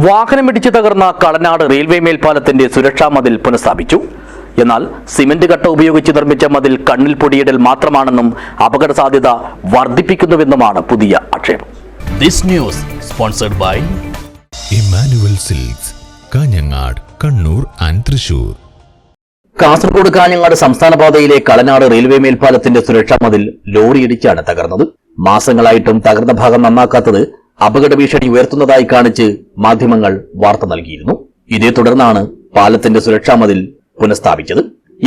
വാഹനമിടിച്ച് തകർന്ന കളനാട് റെയിൽവേ മേൽപ്പാലത്തിന്റെ സുരക്ഷാ മതിൽ പുനഃസ്ഥാപിച്ചു. എന്നാൽ സിമന്റ് കട്ട ഉപയോഗിച്ച് നിർമ്മിച്ച മതിൽ കണ്ണിൽ പൊടിയിടൽ മാത്രമാണെന്നും അപകട സാധ്യത വർദ്ധിപ്പിക്കുന്നുവെന്നുമാണ് പുതിയ ആക്ഷേപം. This news sponsored by Emmanuel Silks, Kanhangad, Kannur and Thrissur. Kasaragod Kanhangad സംസ്ഥാന പാതയിലെ കളനാട് റെയിൽവേ മേൽപ്പാലത്തിന്റെ സുരക്ഷാ മതിൽ ലോറിയിടിച്ചാണ് തകർന്നത്. മാസങ്ങളായിട്ടും തകർന്ന ഭാഗം നന്നാക്കാത്തത് അപകട ഭീഷണി ഉയർത്തുന്നതായി കാണിച്ച് മാധ്യമങ്ങൾ വാർത്ത നൽകിയിരുന്നു. ഇതേ തുടർന്നാണ് പാലത്തിന്റെ സുരക്ഷാ മതിൽ പുനഃസ്ഥാപിച്ചത്.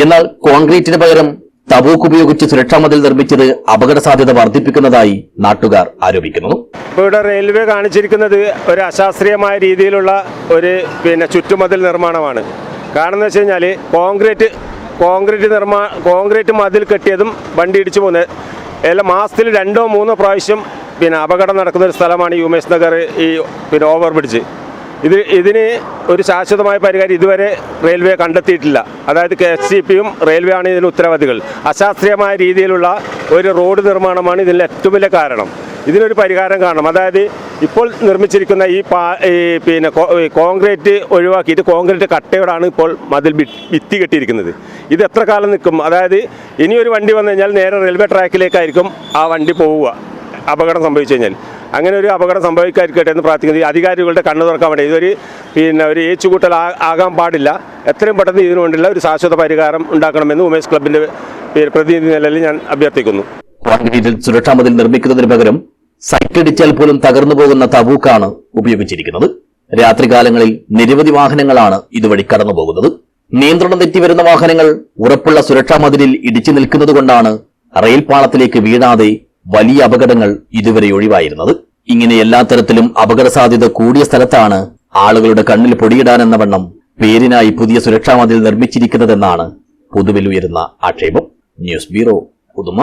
എന്നാൽ കോൺക്രീറ്റിന് പകരം തബൂക്ക് ഉപയോഗിച്ച് സുരക്ഷാ മതിൽ നിർമ്മിച്ചത് അപകട സാധ്യത വർദ്ധിപ്പിക്കുന്നതായി നാട്ടുകാർ ആരോപിക്കുന്നു. ഇവിടെ റെയിൽവേ കാണിച്ചിരിക്കുന്നത് ഒരു അശാസ്ത്രീയമായ രീതിയിലുള്ള ഒരു ചുറ്റുമതിൽ നിർമ്മാണമാണ്. കാരണം എന്ന് വെച്ച് കഴിഞ്ഞാൽ കോൺക്രീറ്റ് മതിൽ കെട്ടിയതും വണ്ടി ഇടിച്ചു പോകുന്നത് എല്ലാം മാസത്തിൽ 2-3 പ്രാവശ്യം അപകടം നടക്കുന്ന ഒരു സ്ഥലമാണ് ഈ ഉമേഷ് നഗർ ഈ ഓവർ ബ്രിഡ്ജ്. ഇതിന് ഒരു ശാശ്വതമായ പരിഹാരം ഇതുവരെ റെയിൽവേ കണ്ടെത്തിയിട്ടില്ല. അതായത് KSCPയും റെയിൽവേ ആണ് ഇതിന് ഉത്തരവാദികൾ. അശാസ്ത്രീയമായ രീതിയിലുള്ള ഒരു റോഡ് നിർമ്മാണമാണ് ഇതിൻ്റെ ഏറ്റവും വലിയ കാരണം. ഇതിനൊരു പരിഹാരം കാണണം. അതായത് ഇപ്പോൾ നിർമ്മിച്ചിരിക്കുന്ന ഈ കോൺക്രീറ്റ് ഒഴിവാക്കിയിട്ട് കോൺക്രീറ്റ് കട്ടയോടാണ് ഇപ്പോൾ മതിൽ ഭിത്തി കെട്ടിയിരിക്കുന്നത്. ഇത് എത്ര കാലം നിൽക്കും? അതായത് ഇനിയൊരു വണ്ടി വന്നു കഴിഞ്ഞാൽ നേരെ റെയിൽവേ ട്രാക്കിലേക്കായിരിക്കും ആ വണ്ടി പോവുക. അപകടം സംഭവിച്ചു കഴിഞ്ഞാൽ അങ്ങനെ ഒരു അപകടം സംഭവിക്കാതിരിക്കട്ടെ എന്ന് പ്രാർത്ഥിക്കുന്നത്. അധികാരികളുടെ കണ്ണു തുറക്കാൻ വേണ്ടി ഒരു ഏച്ചുകൂട്ടൽ ആകാൻ പാടില്ല. എത്രയും പെട്ടെന്ന് ഇതിനു വേണ്ടിയുള്ള ഒരു ശാശ്വത പരിഹാരം ഉണ്ടാക്കണമെന്ന് ഉമേഷ് ക്ലബിന്റെ പ്രതിനിധി നിലയിൽ ഞാൻ അഭ്യർത്ഥിക്കുന്നു. കോൺക്രീറ്റിൽ സുരക്ഷാ മതിൽ നിർമ്മിക്കുന്നതിന് പകരം സൈറ്റിടിച്ചാൽ പോലും തകർന്നു പോകുന്ന തബൂക്കാണ് ഉപയോഗിച്ചിരിക്കുന്നത്. രാത്രികാലങ്ങളിൽ നിരവധി വാഹനങ്ങളാണ് ഇതുവഴി കടന്നുപോകുന്നത്. നിയന്ത്രണം തെറ്റി വരുന്ന വാഹനങ്ങൾ ഉറപ്പുള്ള സുരക്ഷാ മതിലിൽ ഇടിച്ചു നിൽക്കുന്നതുകൊണ്ടാണ് റെയിൽ പാളത്തിലേക്ക് വീഴാതെ വലിയ അപകടങ്ങൾ ഇതുവരെ ഒഴിവായിരുന്നത്. ഇങ്ങനെ എല്ലാ തരത്തിലും അപകട സാധ്യത കൂടിയ സ്ഥലത്താണ് ആളുകളുടെ കണ്ണിൽ പൊടിയിടാനെന്ന വണ്ണം പേരിനായി പുതിയ സുരക്ഷാ മതിൽ നിർമ്മിച്ചിരിക്കുന്നതെന്നാണ് പൊതുവിൽ ഉയരുന്ന ആക്ഷേപം. News bureau, Uduma.